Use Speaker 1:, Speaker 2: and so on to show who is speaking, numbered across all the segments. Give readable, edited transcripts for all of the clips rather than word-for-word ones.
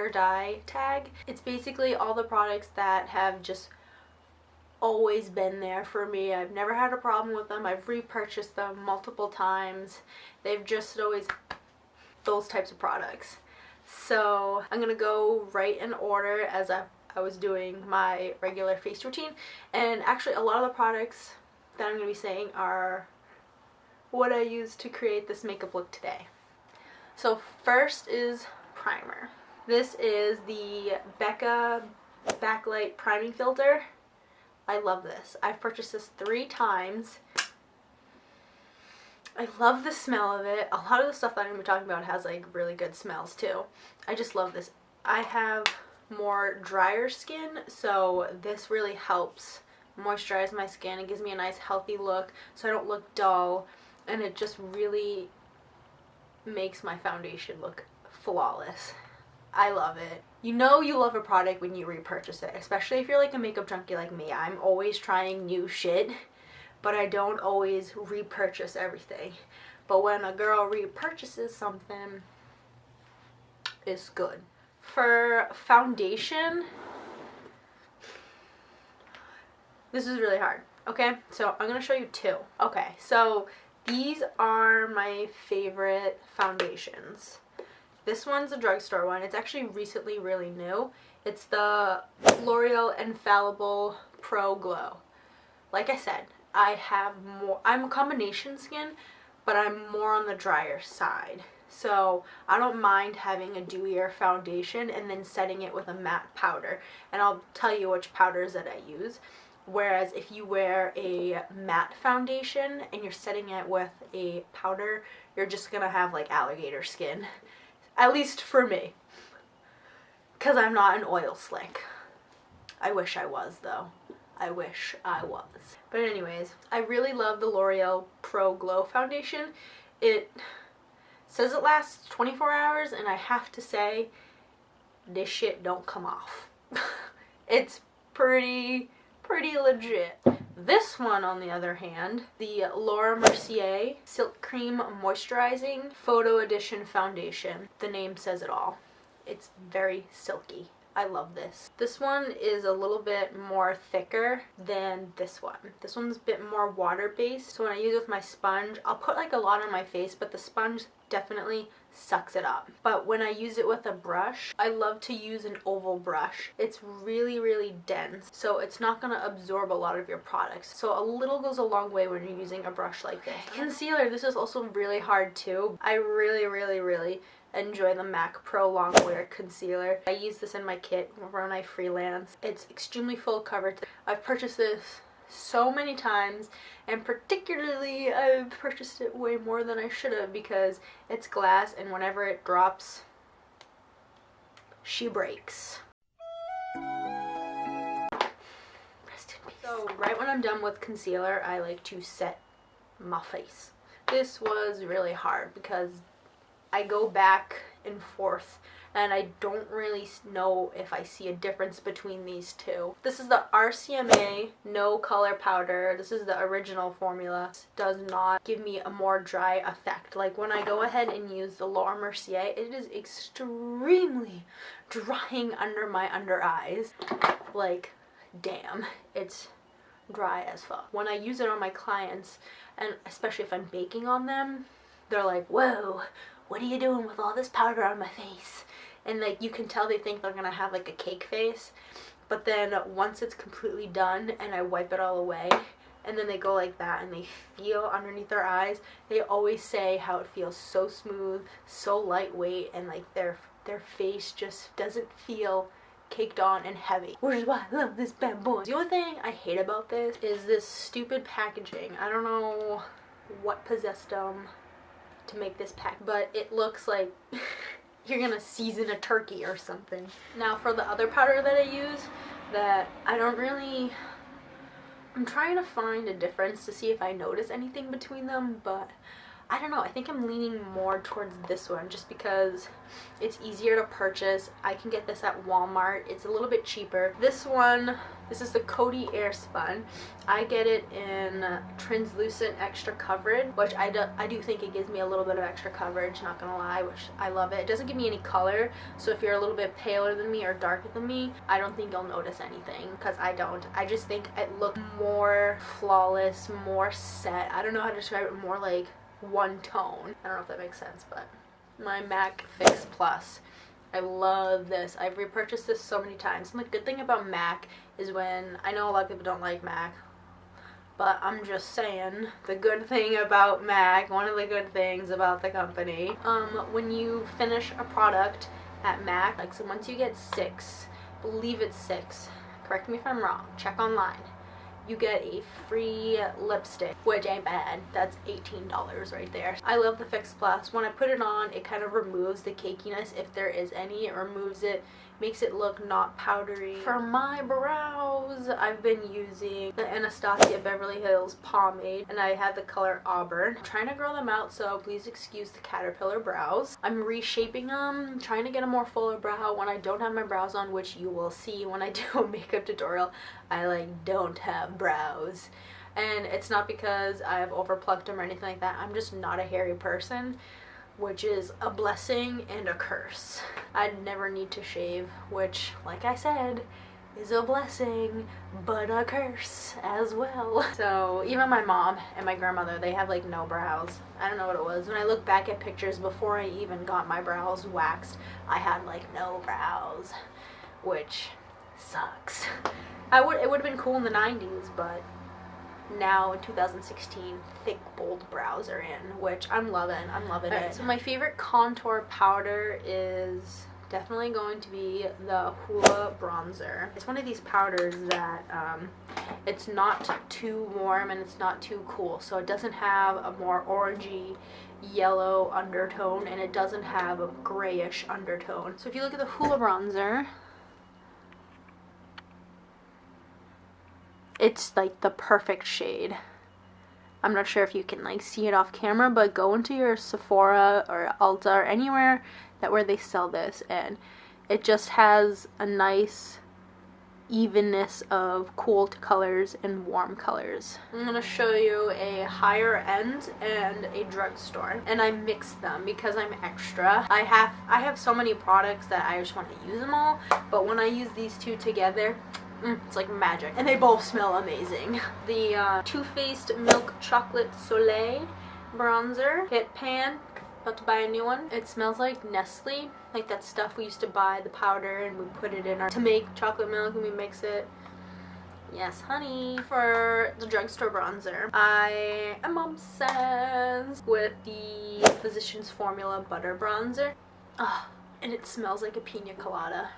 Speaker 1: or die tag. It's basically all the products that have just always been there for me. I've never had a problem with them. I've repurchased them multiple times. They've just always those types of products. So I'm gonna go right in order as I was doing my regular face routine, and actually a lot of the products that I'm gonna be saying are what I use to create this makeup look today. So first is primer. This is the Becca Backlight Priming Filter. I love this. I've purchased this 3 times. I love the smell of it. A lot of the stuff that I'm going to be talking about has like really good smells too. I just love this. I have more drier skin, so this really helps moisturize my skin. It gives me a nice healthy look so I don't look dull, and it just really makes my foundation look flawless. I love it. You know you love a product when you repurchase it, especially if you're like a makeup junkie like me. I'm always trying new shit, but I don't always repurchase everything. But when a girl repurchases something, it's good. For foundation, this is really hard, okay? So I'm gonna show you 2. Okay, so these are my favorite foundations. This one's a drugstore one. It's actually recently really new. It's the L'Oreal Infallible Pro Glow. Like I said, I'm a combination skin, but I'm more on the drier side. So I don't mind having a dewier foundation and then setting it with a matte powder. And I'll tell you which powders that I use. Whereas if you wear a matte foundation and you're setting it with a powder, you're just gonna have like alligator skin. At least for me. Because I'm not an oil slick. I wish I was though. I wish I was. But anyways, I really love the L'Oreal Pro Glow Foundation. It says it lasts 24 hours, and I have to say, this shit don't come off. It's pretty legit. This one, on the other hand, the Laura Mercier Silk Cream Moisturizing Photo Edition Foundation. The name says it all. It's very silky. I love this. This one is a little bit more thicker than this one. This one's a bit more water-based, so when I use it with my sponge, I'll put like a lot on my face, but the sponge definitely sucks it up. But when I use it with a brush, I love to use an oval brush. It's really dense, so it's not going to absorb a lot of your products. So a little goes a long way when you're using a brush like this. Concealer, this is also really hard too. I really enjoy the MAC Pro Longwear Concealer. I use this in my kit when I freelance. It's extremely full coverage. I've purchased this so many times, and particularly I've purchased it way more than I should have because it's glass, and whenever it drops, she breaks. Rest in peace. So right when I'm done with concealer, I like to set my face. This was really hard because I go back and forth and I don't really know if I see a difference between these two. This is the RCMA No Color Powder. This is the original formula. This does not give me a more dry effect. Like when I go ahead and use the Laura Mercier, it is extremely drying under my under eyes. Like, damn, it's dry as fuck. When I use it on my clients, and especially if I'm baking on them, they're like, whoa, what are you doing with all this powder on my face? And like you can tell they think they're gonna have like a cake face, but then once it's completely done and I wipe it all away and then they go like that and they feel underneath their eyes, they always say how it feels so smooth, so lightweight, and like their face just doesn't feel caked on and heavy, which is why I love this bad boy. The only thing I hate about this is this stupid packaging. I don't know what possessed them to make this pack, but it looks like you're gonna season a turkey or something. Now for the other powder that I use that I'm trying to find a difference to see if I notice anything between them, but I don't know, I think I'm leaning more towards this one just because it's easier to purchase. I can get this at Walmart. It's a little bit cheaper. This one, this is the Coty Air Spun. I get it in translucent extra coverage, which I do think it gives me a little bit of extra coverage, not gonna lie, which I love it. It doesn't give me any color, so if you're a little bit paler than me or darker than me, I don't think you'll notice anything, because I don't. I just think it looks more flawless, more set. I don't know how to describe it, more like one tone. I don't know if that makes sense, but my MAC Fix Plus. I love this. I've repurchased this so many times. And the good thing about MAC is when, I know a lot of people don't like MAC, but I'm just saying, the good thing about MAC, one of the good things about the company, when you finish a product at MAC, like, so once you get 6, believe it's 6, correct me if I'm wrong, check online, you get a free lipstick, which ain't bad. That's $18 right there. I love the Fix Plus. When I put it on, it kind of removes the cakiness, if there is any. It removes it, makes it look not powdery. For my brows, I've been using the Anastasia Beverly Hills pomade, and I have the color Auburn. I'm trying to grow them out, so please excuse the caterpillar brows. I'm reshaping them, trying to get a more fuller brow when I don't have my brows on, which you will see when I do a makeup tutorial. I like don't have brows, and it's not because I've overplucked them or anything like that. I'm just not a hairy person, which is a blessing and a curse. I'd never need to shave, which, like I said, is a blessing but a curse as well. So even my mom and my grandmother, they have like no brows. I don't know what it was. When I look back at pictures before I even got my brows waxed, I had like no brows, which sucks. It would have been cool in the 90s, but now in 2016, thick bold brows are in, which I'm loving. It. So my favorite contour powder is definitely going to be the Hoola bronzer. It's one of these powders that it's not too warm and it's not too cool, so it doesn't have a more orangey yellow undertone, and it doesn't have a grayish undertone. So if you look at the Hoola bronzer, it's like the perfect shade. I'm not sure if you can like see it off camera, but go into your Sephora or Ulta or anywhere where they sell this, and it just has a nice evenness of cool colors and warm colors. I'm gonna show you a higher end and a drugstore, and I mix them because I'm extra. I have so many products that I just want to use them all, but when I use these two together, it's like magic, and they both smell amazing. The Too Faced Milk Chocolate Soleil bronzer, Hit Pan, about to buy a new one. It smells like Nestle, like that stuff we used to buy, the powder, and we put it in to make chocolate milk and we mix it. Yes, honey. For the drugstore bronzer, I am obsessed with the Physicians Formula Butter Bronzer. And it smells like a pina colada.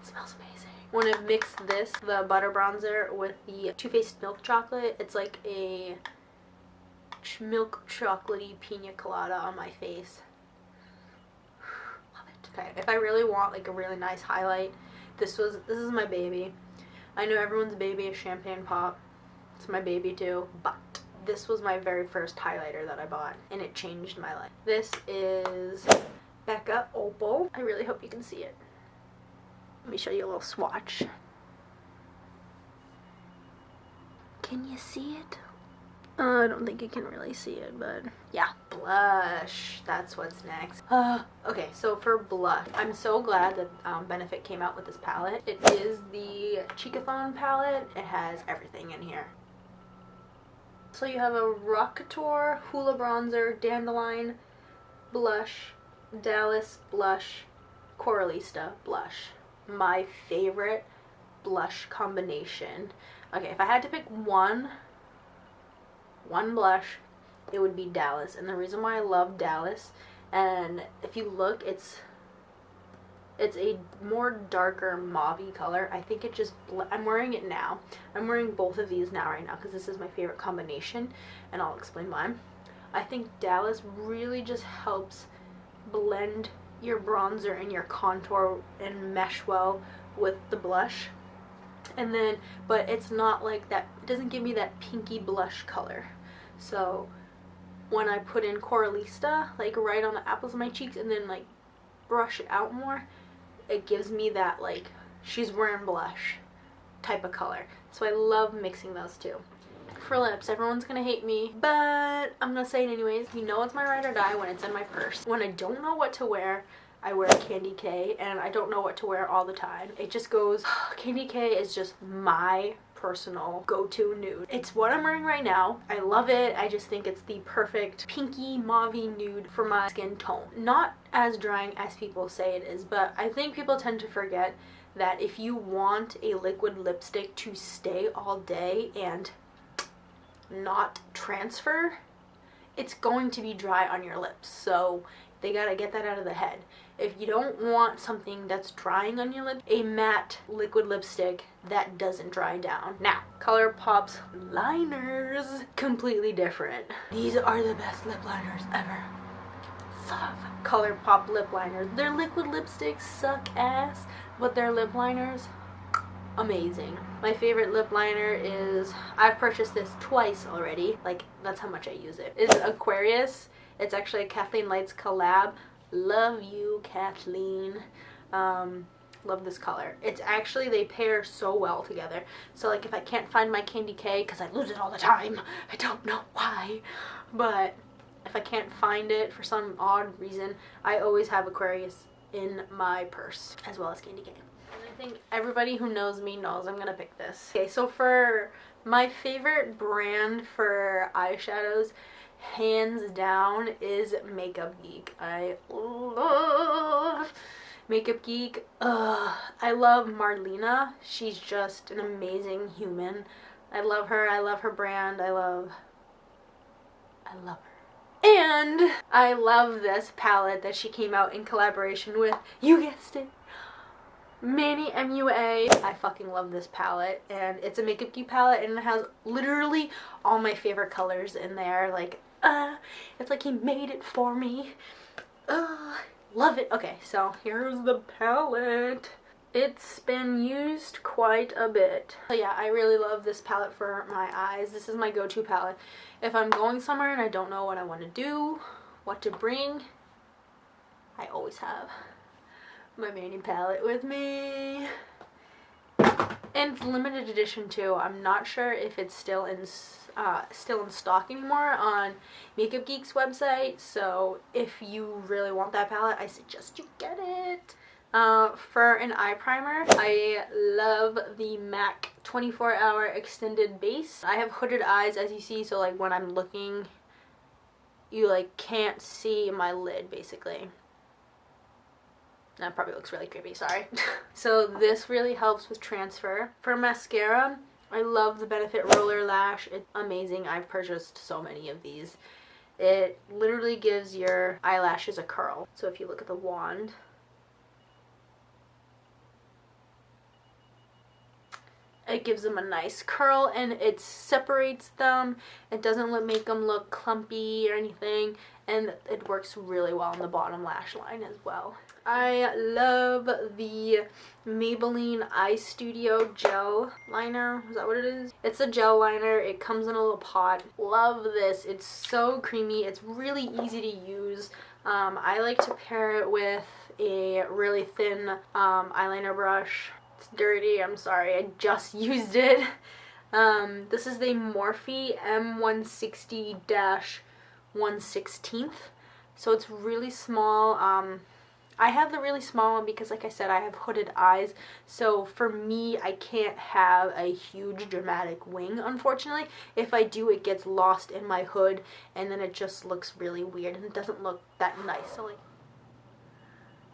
Speaker 1: It smells amazing. When I mix this, the butter bronzer, with the Too Faced Milk Chocolate, it's like a milk chocolatey pina colada on my face. Love it. Okay, if I really want like a really nice highlight, this is my baby. I know everyone's baby is Champagne Pop. It's my baby too, but this was my very first highlighter that I bought, and it changed my life. This is Becca Opal. I really hope you can see it. Let me show you a little swatch. Can you see it? I don't think you can really see it, but yeah. Blush, that's what's next. Okay, so for blush, I'm so glad that Benefit came out with this palette. It is the Cheekathon palette. It has everything in here. So you have a Rock Couture, Hoola bronzer, Dandelion blush, Dallas blush, Coralista blush. My favorite blush combination. Okay, if I had to pick one blush, it would be Dallas. And the reason why I love Dallas, and if you look, it's a more darker mauve-y color. I think it just I'm wearing it now. I'm wearing both of these right now because this is my favorite combination, and I'll explain why. I think Dallas really just helps blend your bronzer and your contour and mesh well with the blush. And then, but it's not like that, it doesn't give me that pinky blush color. So when I put in Coralista, like right on the apples of my cheeks, and then like brush it out more, it gives me that like she's wearing blush type of color. So I love mixing those two. For lips, everyone's gonna hate me, but I'm gonna say it anyways. You know it's my ride or die when it's in my purse. When I don't know what to wear, I wear Candy K, and I don't know what to wear all the time. It just goes, Candy K is just my personal go-to nude. It's what I'm wearing right now. I love it. I just think it's the perfect pinky mauvey nude for my skin tone. Not as drying as people say it is, but I think people tend to forget that if you want a liquid lipstick to stay all day and not transfer, it's going to be dry on your lips. So they gotta get that out of the head. If you don't want something that's drying on your lips, a matte liquid lipstick that doesn't dry down. Now, ColourPop's liners, completely different. These are the best lip liners ever. Love ColourPop lip liners. Their liquid lipsticks suck ass, but their lip liners, amazing. My favorite lip liner is, I've purchased this twice already, like that's how much I use it, is Aquarius. It's actually a Kathleen Lights collab. Love you, Kathleen. Love this color. It's actually, they pair so well together. So like if I can't find my Candy K, because I lose it all the time, I don't know why, but if I can't find it for some odd reason, I always have Aquarius in my purse, as well as Candy K. And I think everybody who knows me knows I'm gonna pick this. Okay, so for my favorite brand for eyeshadows, hands down, is Makeup Geek. I love Makeup Geek. I love Marlena. She's just an amazing human. I love her. I love her brand. I love her. And I love this palette that she came out in collaboration with, you guessed it, Manny MUA. I fucking love this palette, and it's a Makeup Geek palette, and it has literally all my favorite colors in there. Like, it's like he made it for me. Love it. Okay, so here's the palette. It's been used quite a bit. So yeah, I really love this palette for my eyes. This is my go-to palette. If I'm going somewhere and I don't know what I want to do, what to bring, I always have my Manny palette with me. And it's limited edition too. I'm not sure if it's still in stock anymore on Makeup Geek's website. So if you really want that palette, I suggest you get it. For an eye primer, I love the MAC 24-hour extended base. I have hooded eyes, as you see, so like when I'm looking, you like can't see my lid basically. That probably looks really creepy, sorry. So this really helps with transfer. For mascara, I love the Benefit Roller Lash. It's amazing. I've purchased so many of these. It literally gives your eyelashes a curl. So if you look at the wand, it gives them a nice curl, and it separates them. It doesn't make them look clumpy or anything, and it works really well on the bottom lash line as well. I love the Maybelline Eye Studio Gel Liner. Is that what it is? It's a gel liner. It comes in a little pot. Love this. It's so creamy. It's really easy to use. I like to pair it with a really thin eyeliner brush. It's dirty, I'm sorry, I just used it. This is the Morphe M160-1/16. So it's really small. I have the really small one because, like I said, I have hooded eyes. So for me, I can't have a huge dramatic wing, unfortunately. If I do, it gets lost in my hood, and then it just looks really weird, and it doesn't look that nice. So like,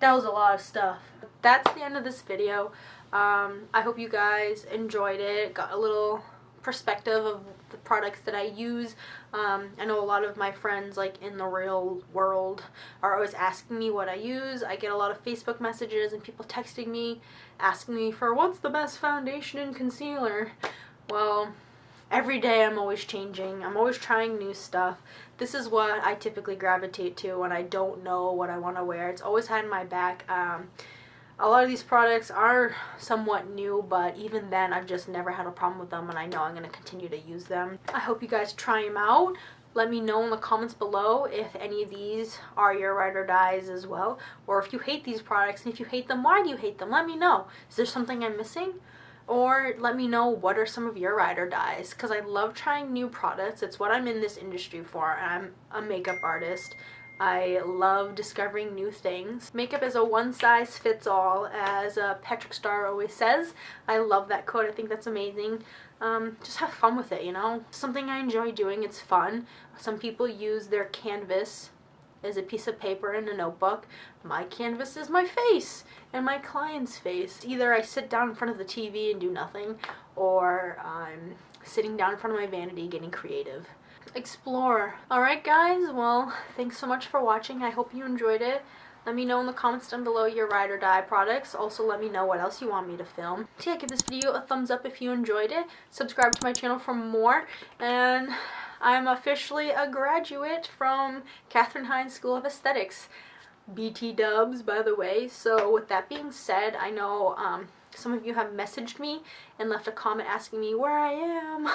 Speaker 1: that was a lot of stuff. That's the end of this video. I hope you guys enjoyed it, got a little perspective of the products that I use. I know a lot of my friends, like in the real world, are always asking me what I use. I get a lot of Facebook messages and people texting me, asking me for what's the best foundation and concealer. Well, every day I'm always changing. I'm always trying new stuff. This is what I typically gravitate to when I don't know what I want to wear. It's always had in my back. A lot of these products are somewhat new, but even then I've just never had a problem with them, and I know I'm going to continue to use them. I hope you guys try them out. Let me know in the comments below if any of these are your ride or dies as well, or if you hate these products, and if you hate them, why do you hate them? Let me know. Is there something I'm missing? Or let me know what are some of your ride or dies, because I love trying new products. It's what I'm in this industry for. I'm a makeup artist. I love discovering new things. Makeup is a one-size-fits-all, as Patrick Star always says. I love that quote. I think that's amazing. Just have fun with it, you know? Something I enjoy doing. It's fun. Some people use their canvas as a piece of paper and a notebook. My canvas is my face and my client's face. Either I sit down in front of the TV and do nothing, or I'm sitting down in front of my vanity getting creative. Explore. Alright guys, well, thanks so much for watching. I hope you enjoyed it. Let me know in the comments down below your ride or die products. Also, let me know what else you want me to film. So yeah, give this video a thumbs up if you enjoyed it. Subscribe to my channel for more. And I'm officially a graduate from Katherine Hines School of Aesthetics. BT dubs, by the way. So with that being said, I know some of you have messaged me and left a comment asking me where I am.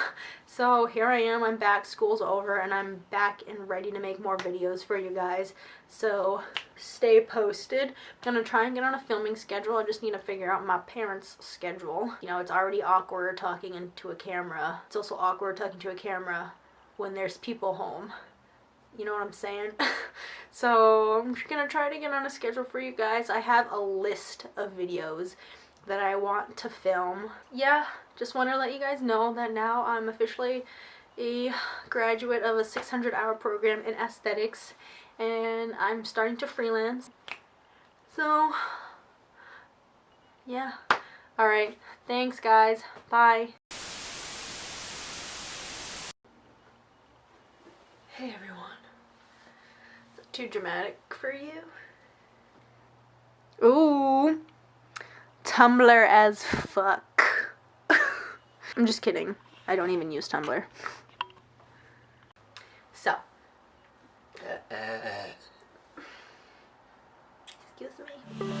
Speaker 1: So here I am. I'm back. School's over and I'm back and ready to make more videos for you guys. So stay posted. I'm gonna try and get on a filming schedule. I just need to figure out my parents' schedule. You know, it's already awkward talking into a camera. It's also awkward talking to a camera when there's people home. You know what I'm saying? So I'm just gonna try to get on a schedule for you guys. I have a list of videos that I want to film. Yeah, just want to let you guys know that now I'm officially a graduate of a 600-hour program in aesthetics, and I'm starting to freelance. So yeah, alright, thanks guys, bye. Hey everyone. Is that too dramatic for you? Ooh, Tumblr as fuck. I'm just kidding. I don't even use Tumblr. So. Excuse me.